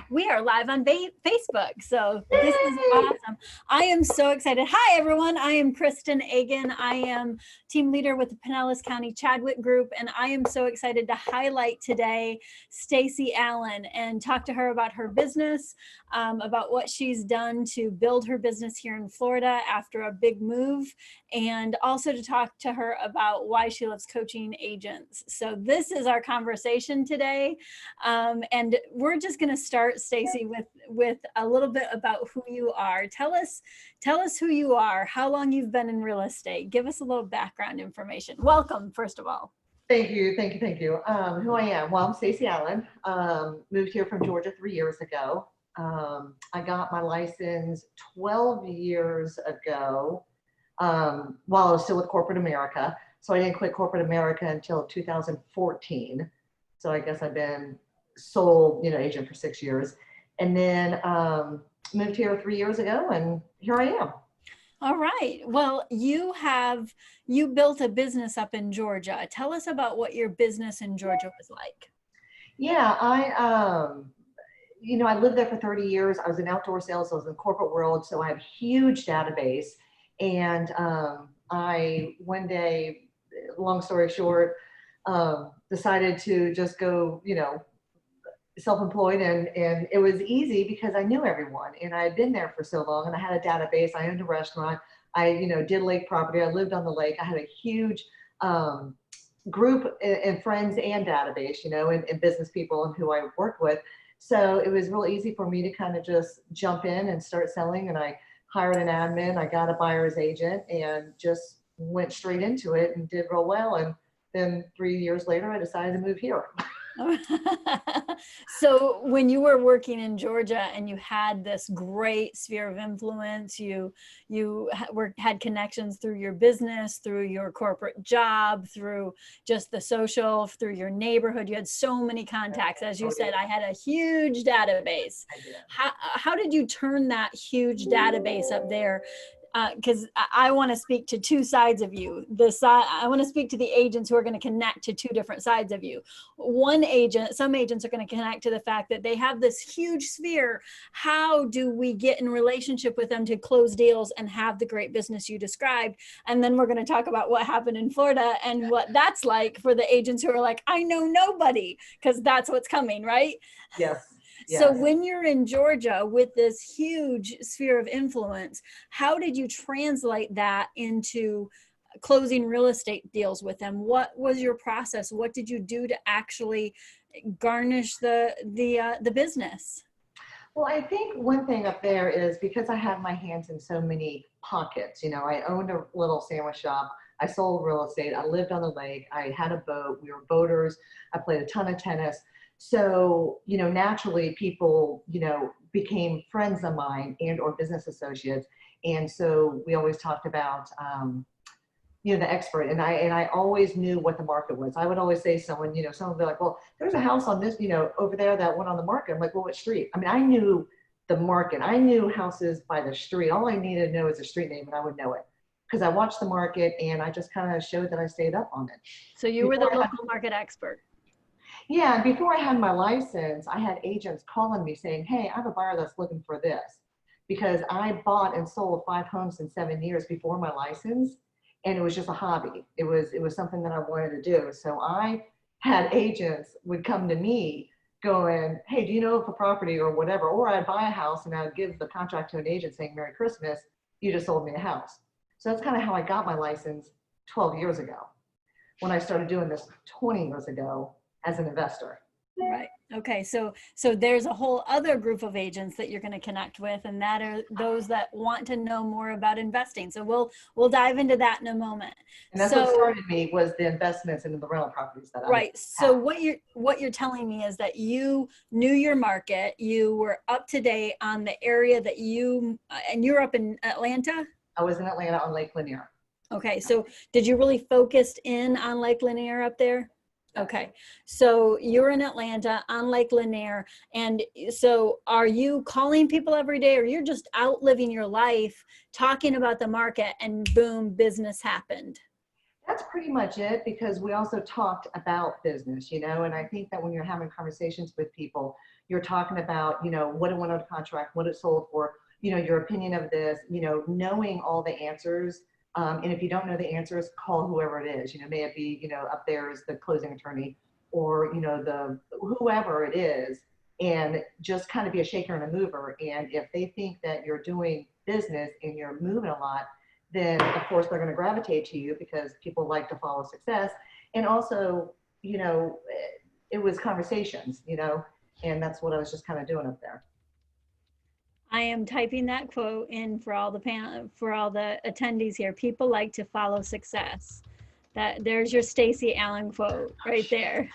We are live on Facebook, so this is awesome. I am so excited. Hi, everyone. I am Kristen Agin. I am team leader with the Pinealls County Chadwick group, and I am so excited to highlight today Stacy Allen and talk to her about her business, about what she's done to build her business here in Florida after a big move, and also to talk to her about why she loves coaching agents. So this is our conversation today, and we're just going to start, Stacy, with a little bit about who you are. Tell us who you are, how long you've been in real estate. Give us a little background information. Welcome, first of all. Thank you. Who I am? Well, I'm Stacy Allen. Moved here from Georgia 3 years ago. I got my license 12 years ago while I was still with corporate America. So I didn't quit corporate America until 2014. So I guess I've been sole, agent for 6 years, and then moved here 3 years ago, and here I am. All right. Well, you built a business up in Georgia. Tell us about what your business in Georgia was like. Yeah, I lived there for 30 years. I was in outdoor sales. I was in the corporate world, so I have a huge database. And I one day, long story short, decided to just go, self-employed, and it was easy because I knew everyone and I had been there for so long, and I had a database. I owned a restaurant. I did lake property. I lived on the lake. I had a huge group and friends and database, and business people and who I worked with. So it was real easy for me to kind of just jump in and start selling. And I hired an admin. I got a buyer's agent and just went straight into it and did real well. And then 3 years later, I decided to move here. So when you were working in Georgia and you had this great sphere of influence, you had connections through your business, through your corporate job, through just the social, through your neighborhood. You had so many contacts. As you said, I had a huge database. How did you turn that huge database up there? Because I want to speak to two sides of you. I want to speak to the agents who are going to connect to two different sides of you. Some agents are going to connect to the fact that they have this huge sphere. How do we get in relationship with them to close deals and have the great business you described? And then we're going to talk about what happened in Florida and what that's like for the agents who are like, I know nobody, because that's what's coming, right? Yes. Yes. So when you're in Georgia with this huge sphere of influence, how did you translate that into closing real estate deals with them? What was your process? What did you do to actually garnish the business? Well, I think one thing up there is because I had my hands in so many pockets. I owned a little sandwich shop. I sold real estate. I lived on the lake. I had a boat. We were boaters. I played a ton of tennis. So, naturally people, became friends of mine and or business associates. And so we always talked about, the expert. And I always knew what the market was. I would always say someone would be like, well, there's a house on this, over there that went on the market. I'm like, well, what street? I mean, I knew the market. I knew houses by the street. All I needed to know is the street name and I would know it because I watched the market and I just kind of showed that I stayed up on it. So you were the local market expert. Yeah, before I had my license, I had agents calling me saying, hey, I have a buyer that's looking for this, because I bought and sold 5 homes in 7 years before my license, and it was just a hobby. It was something that I wanted to do. So I had agents would come to me going, hey, do you know of a property or whatever? Or I'd buy a house and I'd give the contract to an agent saying, Merry Christmas, you just sold me a house. So that's kind of how I got my license 12 years ago when I started doing this 20 years ago as an investor. Right. Okay. So there's a whole other group of agents that you're going to connect with, and that are those that want to know more about investing. So we'll dive into that in a moment. And that's what started me was the investments in the rental properties that right. So what you're telling me is that you knew your market, you were up to date on the area that and you're up in Atlanta? I was in Atlanta on Lake Lanier. Okay. So did you really focus in on Lake Lanier up there? Okay, so you're in Atlanta on Lake Lanier, and so are you calling people every day, or you're just out living your life, talking about the market, and boom, business happened? That's pretty much it, because we also talked about business, and I think that when you're having conversations with people, You're talking about, what it went under contract, what it sold for, your opinion of this, knowing all the answers. And if you don't know the answers, call whoever it is. May it be, up there is the closing attorney, or, the whoever it is, and just kind of be a shaker and a mover. And if they think that you're doing business and you're moving a lot, then of course they're going to gravitate to you because people like to follow success. And also, it was conversations, and that's what I was just kind of doing up there. I am typing that quote in for all the attendees here. People like to follow success. There's your Stacy Allen quote right there.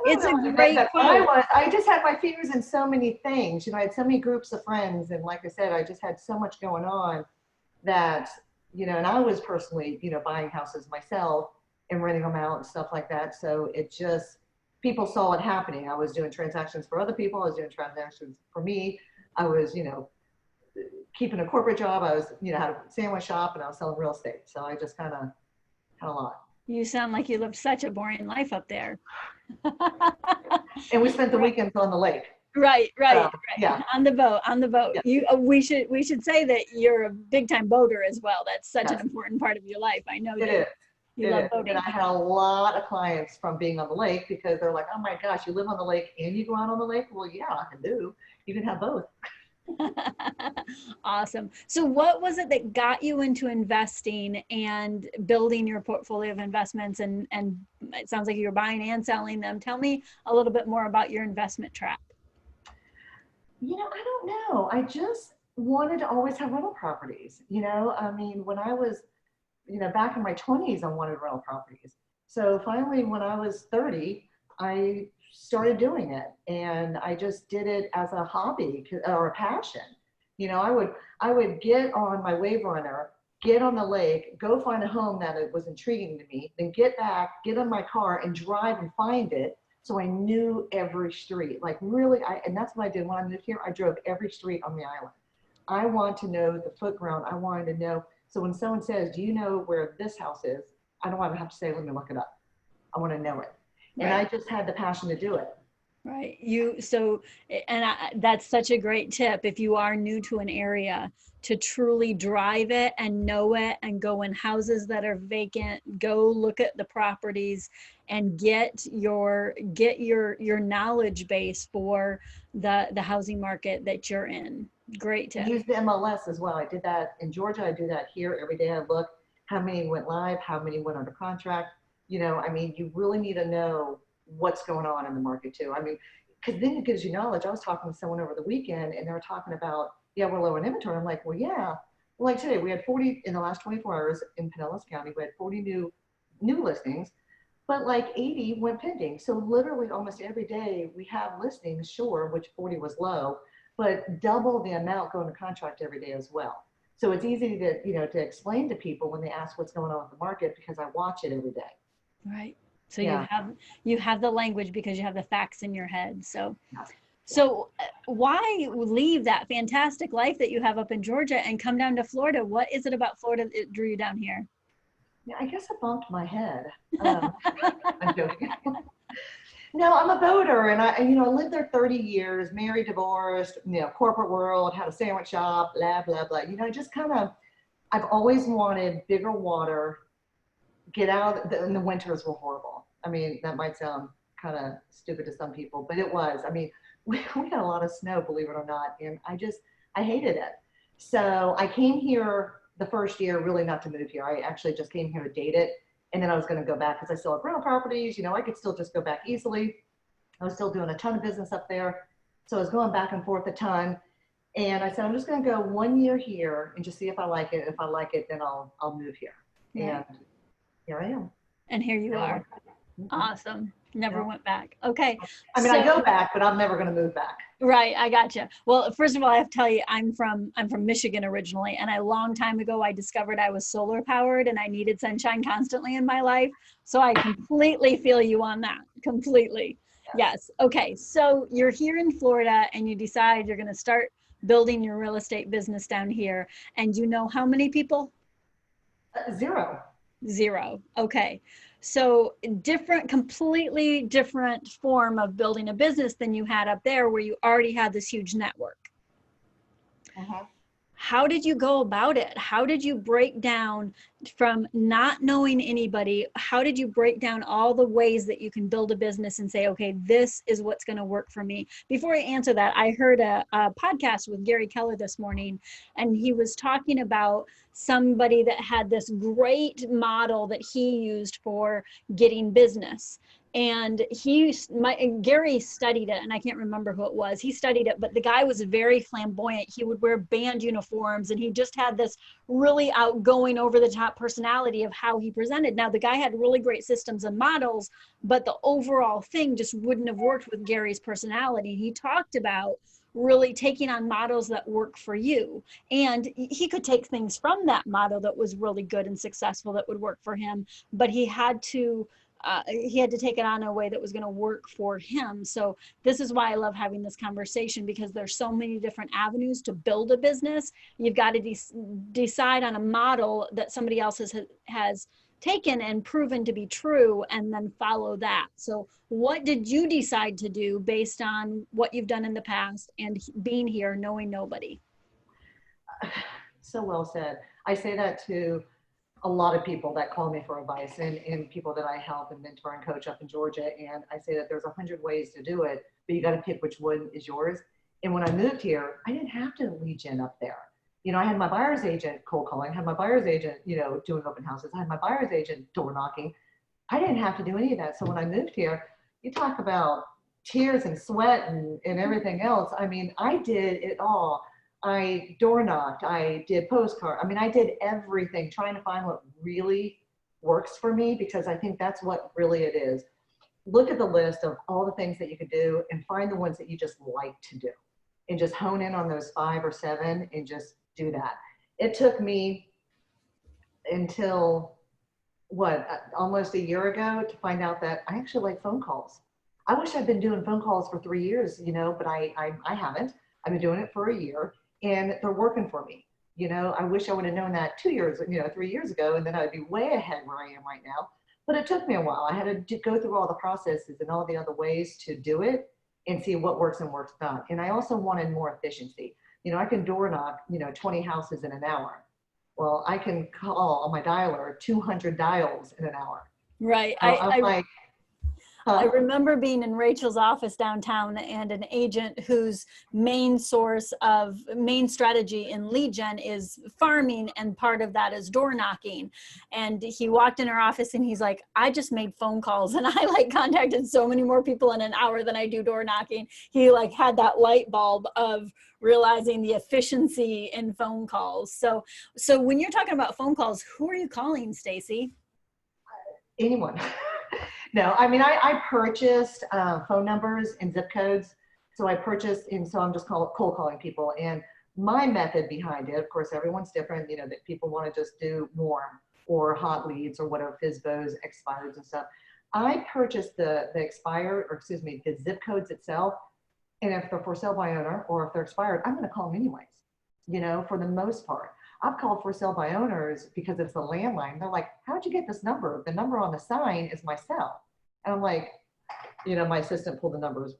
It's a great quote. I just had my fingers in so many things. I had so many groups of friends, and like I said, I just had so much going on that, and I was personally, buying houses myself and renting them out and stuff like that. So it just, people saw it happening. I was doing transactions for other people. I was doing transactions for me. I was, keeping a corporate job. I was, had a sandwich shop, and I was selling real estate. So I just kind of had a lot. You sound like you lived such a boring life up there. And we spent the weekends on the lake. Right. Yeah. On the boat. Yeah. We should say that you're a big time boater as well. That's such an important part of your life. I know that you love boating. And I had a lot of clients from being on the lake because they're like, oh my gosh, you live on the lake and you go out on the lake? Well, yeah, I can do. You can have both. Awesome. So what was it that got you into investing and building your portfolio of investments? And it sounds like you're buying and selling them. Tell me a little bit more about your investment track. I don't know. I just wanted to always have rental properties. I mean, when I was, back in my 20s, I wanted rental properties. So finally, when I was 30, I started doing it, and I just did it as a hobby or a passion. I would get on my wave runner, get on the lake, go find a home that it was intriguing to me, then get back, get in my car and drive and find it. So I knew every street, like really, and that's what I did when I moved here. I drove every street on the island. I want to know the footground. I wanted to know. So when someone says, do you know where this house is? I don't want to have to say, let me look it up. I want to know it. Right. And I just had the passion to do it. Right. That's such a great tip. If you are new to an area, to truly drive it and know it and go in houses that are vacant, go look at the properties and get your knowledge base for the housing market that you're in. Great tip. Use the MLS as well. I did that in Georgia. I do that here every day. I look how many went live, how many went under contract. You really need to know what's going on in the market too. I mean, because then it gives you knowledge. I was talking to someone over the weekend and they were talking about, we're low in inventory. I'm like, well, yeah. Well, like today, we had 40 in the last 24 hours in Pinealls County. We had 40 new listings, but like 80 went pending. So literally almost every day we have listings, sure, which 40 was low, but double the amount going to contract every day as well. So it's easy to, to explain to people when they ask what's going on with the market because I watch it every day. Right. So you have the language because you have the facts in your head. So why leave that fantastic life that you have up in Georgia and come down to Florida? What is it about Florida that drew you down here? Yeah, I guess I bumped my head. I'm joking. No, I'm a boater, and I lived there 30 years, married, divorced, corporate world, had a sandwich shop, blah, blah, blah. Just kind of, I've always wanted bigger water, get out, and the winters were horrible. I mean, that might sound kind of stupid to some people, but it was. I mean, we had a lot of snow, believe it or not, and I hated it. So I came here the first year really not to move here. I actually just came here to date it, and then I was going to go back because I still have rental properties. I could still just go back easily. I was still doing a ton of business up there, so I was going back and forth a ton. And I said, I'm just going to go 1 year here and just see if I like it. If I like it, then I'll move here. Yeah. And here I am. And here you are. Awesome. Never went back. Okay. I mean, I go back, but I'm never going to move back. Right. I gotcha. Well, first of all, I have to tell you, I'm from Michigan originally. And a long time ago, I discovered I was solar powered and I needed sunshine constantly in my life. So I completely feel you on that. Completely. Yes. Okay. So you're here in Florida and you decide you're going to start building your real estate business down here. And you know how many people? Zero. Okay. So different, completely different form of building a business than you had up there where you already had this huge network. Uh-huh. How did you go about it? How did you break down from not knowing anybody? How did you break down all the ways that you can build a business and say, okay, this is what's going to work for me? Before I answer that, I heard a podcast with Gary Keller this morning, and he was talking about somebody that had this great model that he used for getting business. And Gary studied it, and I can't remember who it was. He studied it, but the guy was very flamboyant. He would wear band uniforms, and he just had this really outgoing, over the top personality of how he presented. Now, the guy had really great systems and models, but the overall thing just wouldn't have worked with Gary's personality. He talked about really taking on models that work for you. And he could take things from that model that was really good and successful that would work for him, but he had to take it on in a way that was going to work for him. So this is why I love having this conversation, because there's so many different avenues to build a business. You've got to decide on a model that somebody else has taken and proven to be true, and then follow that. So what did you decide to do based on what you've done in the past and being here knowing nobody? So well said. I say that to a lot of people that call me for advice, and people that I help and mentor and coach up in Georgia. And I say that there's 100 ways to do it, but you got to pick which one is yours. And when I moved here, I didn't have to lead gen up there. You know, I had my buyer's agent cold calling, had my buyer's agent, you know, doing open houses. I had my buyer's agent door knocking. I didn't have to do any of that. So when I moved here, you talk about tears and sweat and everything else. I mean, I did it all. I door knocked, I did postcard. I mean, I did everything trying to find what really works for me, because I think that's what really it is. Look at the list of all the things that you could do and find the ones that you just like to do, and just hone in on those 5 or 7 and just do that. It took me until almost a year ago to find out that I actually like phone calls. I wish I'd been doing phone calls for 3 years, you know, but I haven't. I've been doing it for a year, and they're working for me. You know, I wish I would have known that 2 years, 3 years ago, and then I'd be way ahead where I am right now. But it took me a while. I had to go through all the processes and all the other ways to do it and see what works and works not. And I also wanted more efficiency. You know, I can door knock, 20 houses in an hour. Well, I can call on my dialer 200 dials in an hour. Right. I'm like, I remember being in Rachel's office downtown, and an agent whose main strategy in lead gen is farming, and part of that is door knocking. And he walked in her office and he's like, I just made phone calls, and I like contacted so many more people in an hour than I do door knocking. He like had that light bulb of realizing the efficiency in phone calls. So when you're talking about phone calls, who are you calling, Stacy? anyone. No, I mean, I purchased phone numbers and zip codes. So I purchased, and so I'm just cold calling people. And my method behind it, of course, everyone's different, that people want to just do warm or hot leads or whatever, FISBOs, expireds and stuff. I purchased the zip codes itself. And if they're for sale by owner or if they're expired, I'm going to call them anyways, for the most part. I've called for sale by owners because it's a landline. They're like, how'd you get this number? The number on the sign is my cell. And I'm like, my assistant pulled the numbers,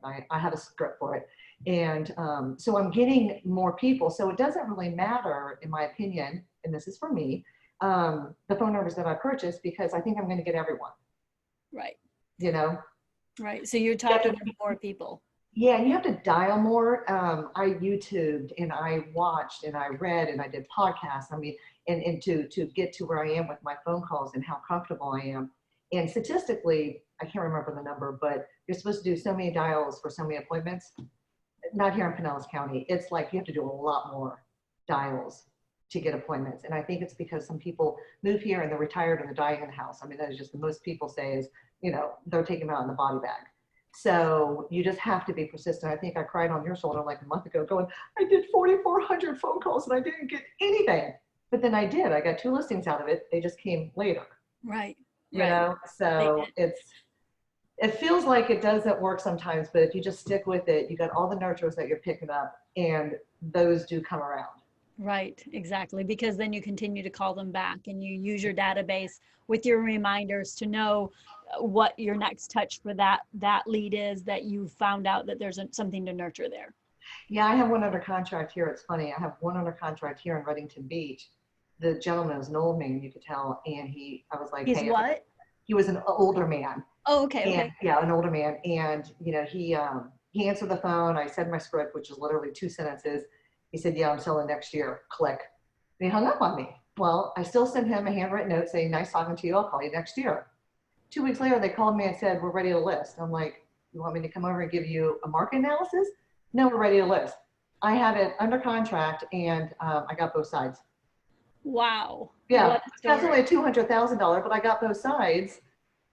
I have a script for it. And so I'm getting more people. So it doesn't really matter, in my opinion, and this is for me, the phone numbers that I purchased, because I think I'm going to get everyone. Right. Right. So you're talking to more people. Yeah, and you have to dial more. I YouTubed and I watched and I read and I did podcasts. I mean, and to get to where I am with my phone calls and how comfortable I am. And statistically, I can't remember the number, but you're supposed to do so many dials for so many appointments. Not here in Pinealls County. It's like you have to do a lot more dials to get appointments. And I think it's because some people move here and they're retired and they're dying in the house. I mean, that is just the most people say is, they're taking them out in the body bag. So you just have to be persistent. I think I cried on your shoulder like a month ago going, I did 4,400 phone calls and I didn't get anything. But then I did. I got 2 listings out of it. They just came later. Right. So it feels like it doesn't work sometimes, but if you just stick with it, you got all the nurturers that you're picking up and those do come around. Right, exactly. Because then you continue to call them back and you use your database with your reminders to know what your next touch for that lead is, that you found out that there's something to nurture there. Yeah, I have one under contract here. It's funny. I have one under contract here in Reddington Beach. The gentleman was an old man, you could tell, and I was like, He's hey, what? he was an older man, Oh, okay, and okay. yeah, an older man, and he answered the phone. I said my script, which is literally 2 sentences. He said, yeah, I'm selling next year. Click. And he hung up on me. Well, I still sent him a handwritten note saying, nice talking to you. I'll call you next year. 2 weeks later, they called me and said, we're ready to list. I'm like, you want me to come over and give you a market analysis? No, we're ready to list. I have it under contract, and I got both sides. Wow, Yeah, what a that's story. only a $200,000, but I got both sides,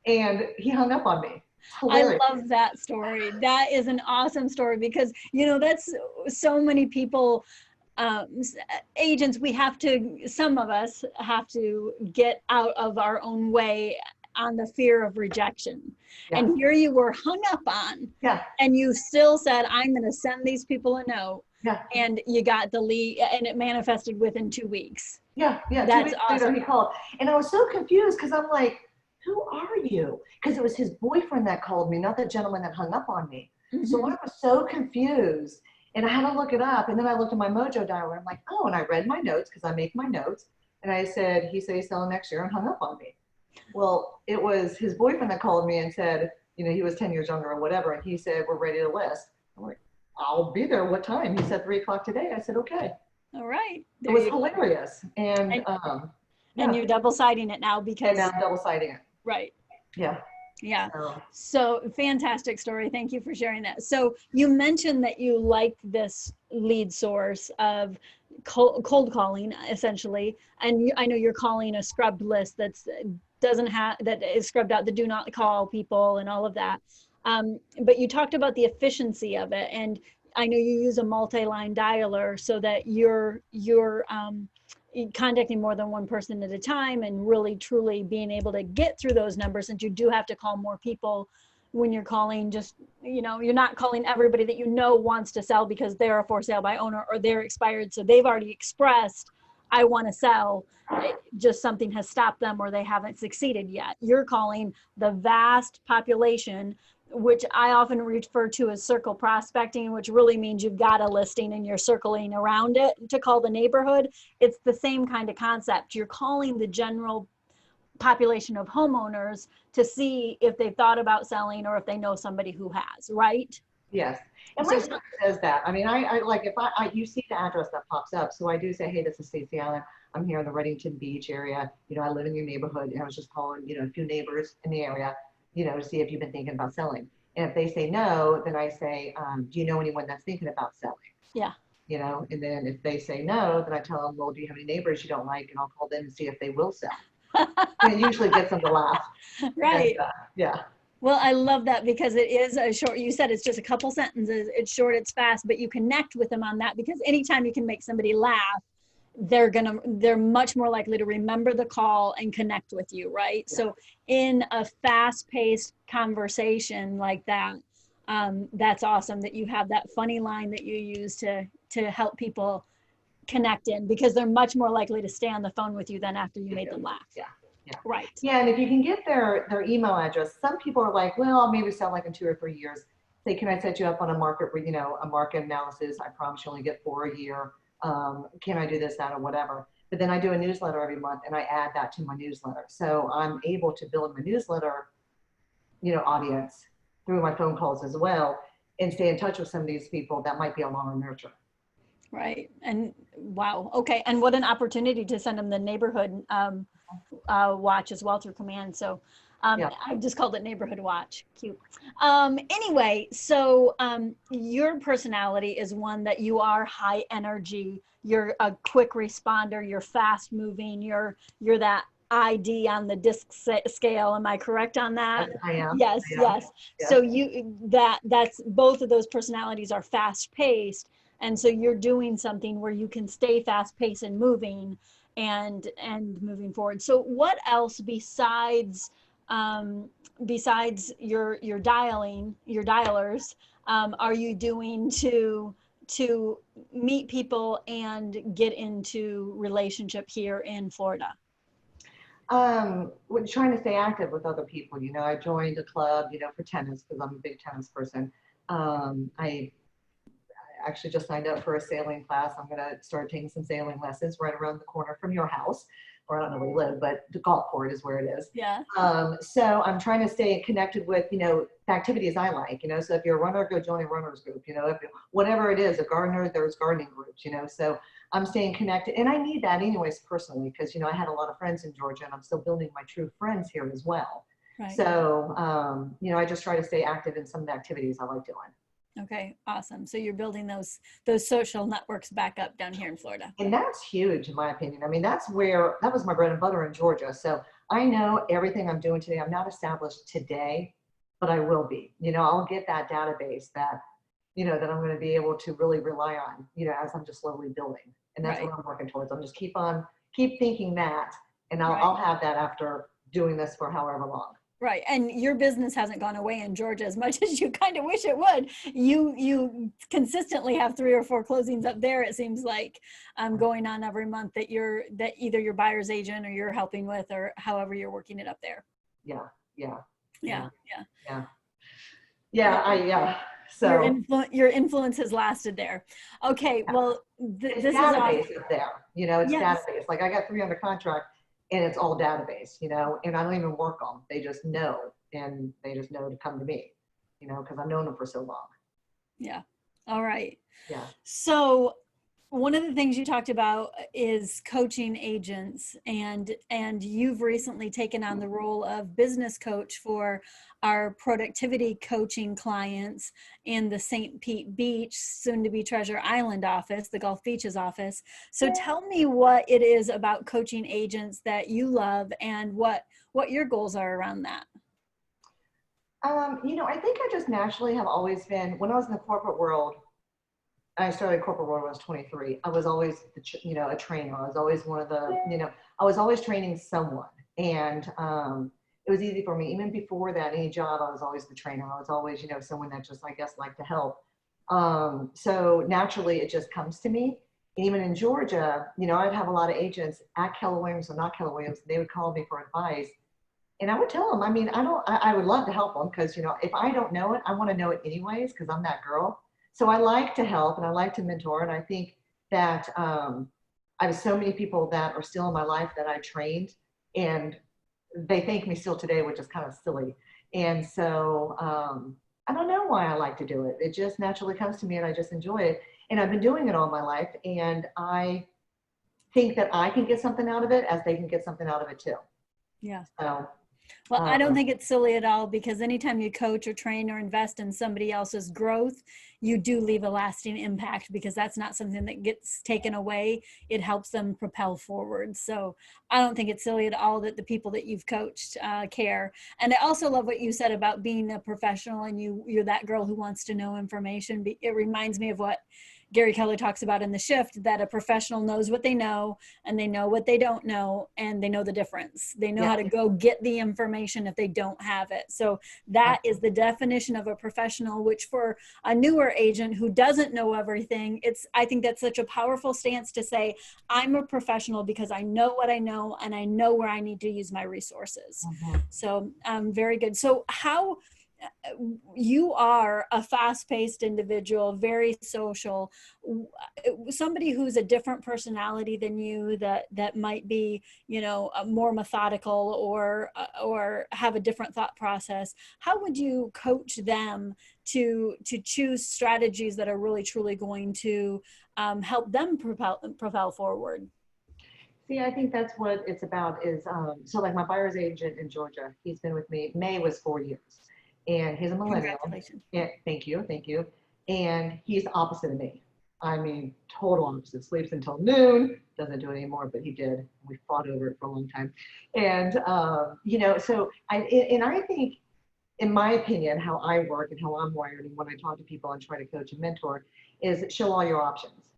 and he hung up on me. It's I hilarious. love that story. That is an awesome story because, that's so many people, agents, some of us have to get out of our own way on the fear of rejection. Yeah, And here you were hung up on, yeah, and you still said, I'm going to send these people a note. yeah, And you got the lead, and it manifested within 2 weeks. yeah, yeah. two That's weeks later, awesome. he called, and I was so confused because I'm like, who are you? Because it was his boyfriend that called me, not the gentleman that hung up on me. So Mhm. I was so confused, and I had to look it up. And then I looked at my Mojo dialer. I'm like, oh, and I read my notes because I make my notes. And I said, he said he's selling next year, and hung up on me. Well, it was his boyfriend that called me and said, he was 10 years younger or whatever. And he said, we're ready to list. I'm like, I'll be there. What time? He said 3 o'clock today. I said, okay. All right. It There was you go. hilarious. And And yeah, you're double siding it now and now because, I'm double siding it. right. Yeah. Yeah. So So fantastic story. Thank you for sharing that. So you mentioned that you like this lead source of cold calling essentially. And I know you're calling a scrubbed list that is scrubbed out, the do not call people and all of that. But you talked about the efficiency of it. And I know you use a multi-line dialer so that you're contacting more than one person at a time and really truly being able to get through those numbers, since you do have to call more people when you're calling. Just, you're not calling everybody that wants to sell because they're a for sale by owner or they're expired, so they've already expressed I want to sell. Just something has stopped them or they haven't succeeded yet. You're calling the vast population, which I often refer to as circle prospecting, which really means you've got a listing and you're circling around it to call the neighborhood. It's the same kind of concept. You're calling the general population of homeowners to see if they've thought about selling or if they know somebody who has, right? yes. And my So, script says that. I mean, I like if you see the address that pops up. So I do say, hey, this is Stacy Allen. I'm here in the Reddington Beach area. I live in your neighborhood. And I was just calling, a few neighbors in the area, to see if you've been thinking about selling. And if they say no, then I say, do you know anyone that's thinking about selling? yeah. And then if they say no, then I tell them, well, do you have any neighbors you don't like? And I'll call them and see if they will sell. And it usually gets them to laugh. And Right. yeah, Well, I love that because it is a short, you said it's just a couple sentences. It's short, it's fast, but you connect with them on that, because anytime you can make somebody laugh, they're much more likely to remember the call and connect with you, right? yeah, So in a fast-paced conversation like that, that's awesome that you have that funny line that you use to help people connect in, because they're much more likely to stay on the phone with you than after you made them laugh. yeah, yeah. Right. Yeah, and if you can get their email address, some people are like, well, I'll maybe sell like in 2 or 3 years. Say, can I set you up on a market analysis? I promise you only get 4 a year. Can I do this, that, or whatever? But then I do a newsletter every month, and I add that to my newsletter. So I'm able to build my newsletter, audience through my phone calls as well, and stay in touch with some of these people that might be a longer nurture. Right. And wow. Okay. And what an opportunity to send them the neighborhood watch as well through command. So Yeah. I've just called it neighborhood watch. Cute. Anyway, so your personality is one that you are high energy. You're a quick responder. You're fast moving. You're that ID on the disc scale. Am I correct on that? I am. Yes, I am. yes. Yes. So that's both of those personalities are fast paced. And so you're doing something where you can stay fast paced and moving and moving forward. So what else besides your dialers are you doing to to meet people and get into relationship here in Florida? We're trying to stay active with other people. I joined a club, for tennis because I'm a big tennis person. I actually just signed up for a sailing class. I'm going to start taking some sailing lessons right around the corner from your house, or I don't know where you live, but the golf court is where it is. Yeah. So I'm trying to stay connected with, the activities I like, so if you're a runner, go join a runner's group, if whatever it is, a gardener, there's gardening groups, so I'm staying connected. And I need that anyways, personally, because, I had a lot of friends in Georgia and I'm still building my true friends here as well. Right. So, I just try to stay active in some of the activities I like doing. Okay, awesome. So you're building those social networks back up down here in Florida. And that's huge, in my opinion. I mean, that was my bread and butter in Georgia. So I know everything I'm doing today. I'm not established today, but I will be. I'll get that database that that I'm going to be able to really rely on, as I'm just slowly building. And that's what I'm working towards. I'm just keep thinking that, and I'll have that after doing this for however long. Right. And your business hasn't gone away in Georgia as much as you kind of wish it would. You consistently have 3 or 4 closings up there, it seems like, going on every month that either your buyer's agent or you're helping with, or however you're working it up there. Yeah. So your influence has lasted there. Okay. Well, this is database up there. It's yes. database. Like I got 3 under contract. And it's all database, and I don't even work them. They just know, and they just know to come to me, because I've known them for so long. Yeah. All right. Yeah. So one of the things you talked about is coaching agents, and you've recently taken on the role of business coach for our productivity coaching clients in the St. Pete Beach, soon to be Treasure Island office, the Gulf Beaches office. So tell me what it is about coaching agents that you love, and what your goals are around that. I think I just naturally have always been, when I was in the corporate world, I started corporate world when I was 23. I was always, a trainer. I was always one of the, I was always training someone. And it was easy for me. Even before that, any job, I was always the trainer. I was always, someone that just, I guess, liked to help. So naturally, it just comes to me. And even in Georgia, I'd have a lot of agents at Keller Williams or not Keller Williams. They would call me for advice. And I would tell them, I would love to help them because, if I don't know it, I want to know it anyways because I'm that girl. So I like to help and I like to mentor. And I think that I have so many people that are still in my life that I trained, and they thank me still today, which is kind of silly. And so I don't know why I like to do it. It just naturally comes to me and I just enjoy it. And I've been doing it all my life. And I think that I can get something out of it as they can get something out of it too. Yeah. So. Well, I don't think it's silly at all, because anytime you coach or train or invest in somebody else's growth, you do leave a lasting impact, because that's not something that gets taken away. It helps them propel forward. So I don't think it's silly at all that the people that you've coached care. And I also love what you said about being a professional, and you're that girl who wants to know information. It reminds me of what Gary Keller talks about in The Shift, that a professional knows what they know, and they know what they don't know, and they know the difference. They know how to go get the information if they don't have it. So that is the definition of a professional, which for a newer agent who doesn't know everything, I think that's such a powerful stance to say, I'm a professional because I know what I know and I know where I need to use my resources. Mm-hmm. So very good. So how you are a fast-paced individual, very social, somebody who's a different personality than you, that might be, more methodical or have a different thought process. How would you coach them to choose strategies that are really truly going to help them propel forward? See, I think that's what it's about is, so like my buyer's agent in Georgia, he's been with me, May was 4 years. And he's a millennial. Congratulations. Yeah, thank you. And he's the opposite of me. I mean, total opposite. Sleeps until noon. Doesn't do it anymore, but he did. We fought over it for a long time. And so I think, in my opinion, how I work and how I'm wired, and when I talk to people and try to coach and mentor, is show all your options.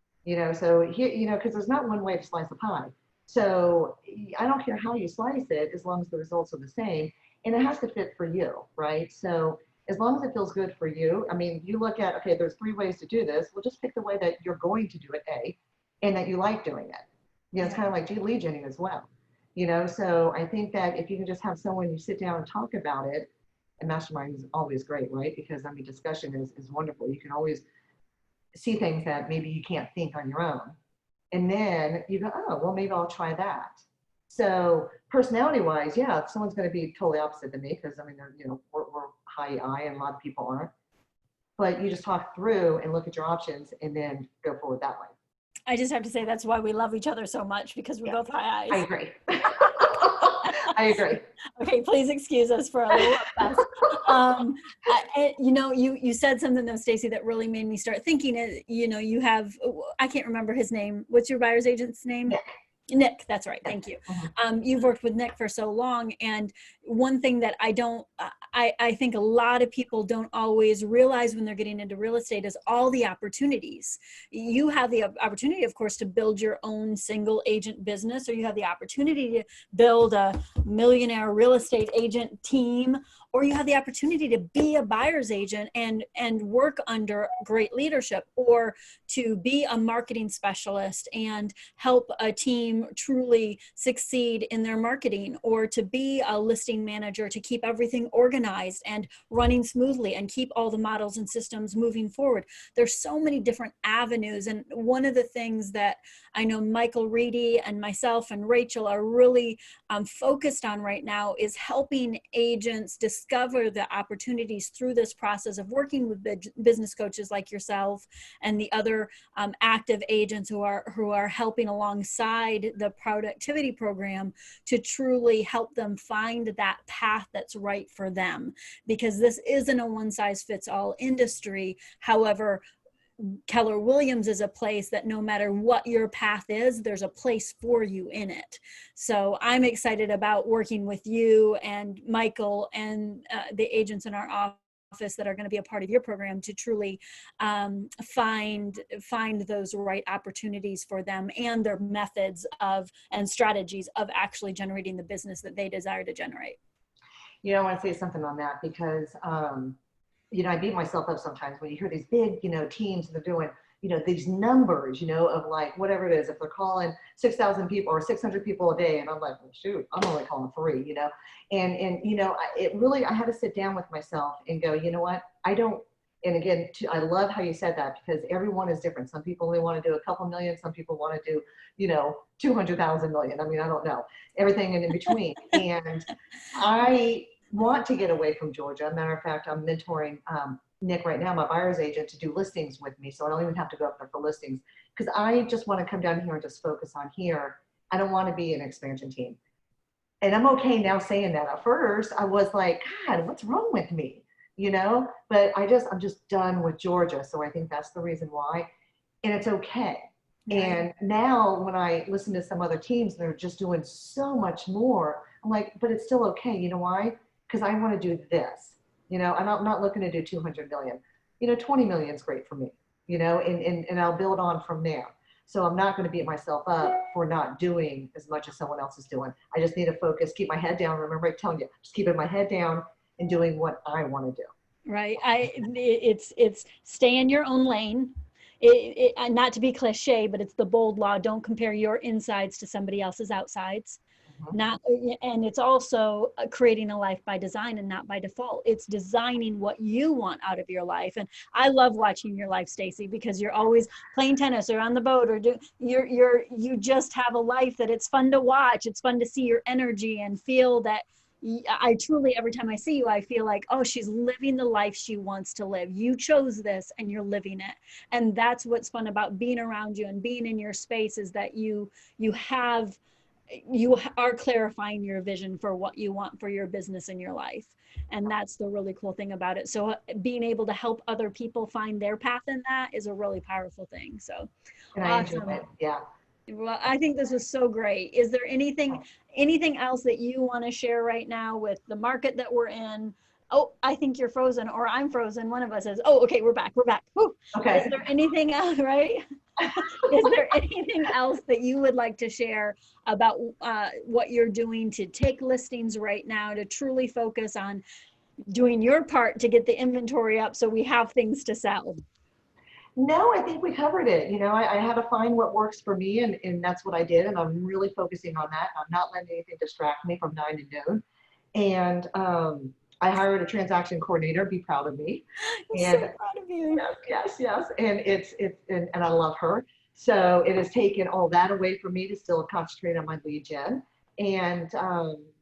So here, because there's not one way to slice a pie. So I don't care how you slice it, as long as the results are the same. And it has to fit for you, right? So as long as it feels good for you. I mean, you look at, okay, there's 3 ways to do this. Well, just pick the way that you're going to do it, A, and that you like doing it. You know, it's kind of like lead genning as well. You know, so I think that if you can just have someone you sit down and talk about it, and mastermind is always great, right? Because I mean, discussion is wonderful. You can always see things that maybe you can't think on your own. And then you go, oh, well, maybe I'll try that. So personality wise, yeah, if someone's going to be totally opposite than me, because I mean, they're, you know, we're high I and a lot of people aren't. But you just talk through and look at your options and then go forward that way. I just have to say that's why we love each other so much, because we're both high I eyes. agree. I agree. Okay, please excuse us for a little mess. You know, you said something though, Stacy, that really made me start thinking. You know, you have, I can't remember his name. What's your buyer's agent's name? Nick. Nick, that's right. Thank you. You've worked with Nick for so long. And one thing that I think a lot of people don't always realize when they're getting into real estate is all the opportunities. You have the opportunity, of course, to build your own single agent business, or you have the opportunity to build a millionaire real estate agent team, or you have the opportunity to be a buyer's agent and work under great leadership, or to be a marketing specialist and help a team truly succeed in their marketing, or to be a listing manager to keep everything organized and running smoothly and keep all the models and systems moving forward. There's so many different avenues. And one of the things that I know Michael Reedy and myself and Rachel are really focused on right now is helping agents discover the opportunities through this process of working with business coaches like yourself and the other active agents who are helping alongside the productivity program to truly help them find that path that's right for them, because this isn't a one-size-fits-all industry. However, Keller Williams is a place that no matter what your path is, there's a place for you in it. So I'm excited about working with you and Michael and the agents in our office that are going to be a part of your program to truly find those right opportunities for them and their methods of and strategies of actually generating the business that they desire to generate. You know, I want to say something on that because, you know, I beat myself up sometimes when you hear these big, you know, teams and they're doing, you know, these numbers, you know, of like whatever it is, if they're calling 6,000 people or 600 people a day, and I'm like, well, shoot, I'm only calling 3, you know, and you know, I had to sit down with myself and go, you know what, I don't. And again, I love how you said that, because everyone is different. Some people only want to do a couple million. Some people want to do, you know, 200,000 million. I mean, I don't know, everything in between. And I want to get away from Georgia. Matter of fact, I'm mentoring Nick right now, my buyer's agent, to do listings with me. So I don't even have to go up there for listings, because I just want to come down here and just focus on here. I don't want to be an expansion team. And I'm okay now saying that. At first, I was like, God, what's wrong with me? You know, but I'm just done with Georgia. So I think that's the reason why. And it's okay. Right. And now when I listen to some other teams, they're just doing so much more. I'm like, but it's still okay. You know why? Because I want to do this. You know, I'm not looking to do 200 million. You know, 20 million is great for me, you know, and I'll build on from there. So I'm not going to beat myself up for not doing as much as someone else is doing. I just need to focus, keep my head down. Remember, I'm telling you, just keeping my head down and doing what I want to do. Right. It's stay in your own lane. Not to be cliche, but it's the bold law. Don't compare your insides to somebody else's outsides. And it's also creating a life by design and not by default. It's designing what you want out of your life. And I love watching your life, Stacy, because you're always playing tennis or on the boat, or you just have a life that it's fun to watch. It's fun to see your energy and feel that. I truly, every time I see you, I feel like, oh, she's living the life she wants to live. You chose this and you're living it. And that's what's fun about being around you and being in your space, is that you are clarifying your vision for what you want for your business and your life. And that's the really cool thing about it. So being able to help other people find their path in that is a really powerful thing. So awesome. Yeah. Well, I think this was so great. Is there anything else that you want to share right now with the market that we're in? Oh, I think you're frozen, or I'm frozen. One of us is. Oh, okay, we're back. Whew. Okay. Is there anything else, right? Is there anything else that you would like to share about what you're doing to take listings right now to truly focus on doing your part to get the inventory up so we have things to sell? No, I think we covered it. I had to find what works for me, and that's what I did. And I'm really focusing on that. I'm not letting anything distract me from 9 to noon. And I hired a transaction coordinator. Be proud of me. I'm so And proud of you. yes, yes, yes. And and I love her. So it has taken all that away from me to still concentrate on my lead gen. And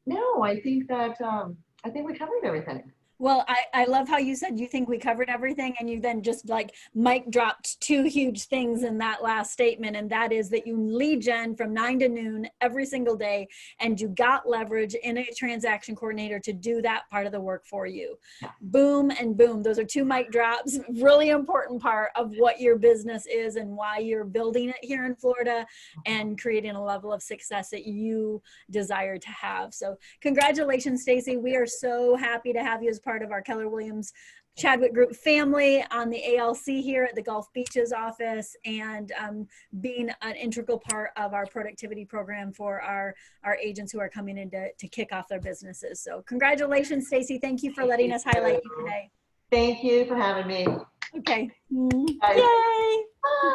no, I think we covered everything. Well, I love how you said you think we covered everything, and you then just like mic dropped two huge things in that last statement. And that is that you lead gen from 9 to noon every single day, and you got leverage in a transaction coordinator to do that part of the work for you. Boom and boom. Those are two mic drops. Really important part of what your business is and why you're building it here in Florida and creating a level of success that you desire to have. So congratulations, Stacy. We are so happy to have you as part of our Keller Williams Chadwick Group family on the ALC here at the Gulf Beaches office, and being an integral part of our productivity program for our agents who are coming in to kick off their businesses. So congratulations, Stacy. Thank you for letting us highlight you today. Thank you for having me. Okay. Bye. Yay. Bye.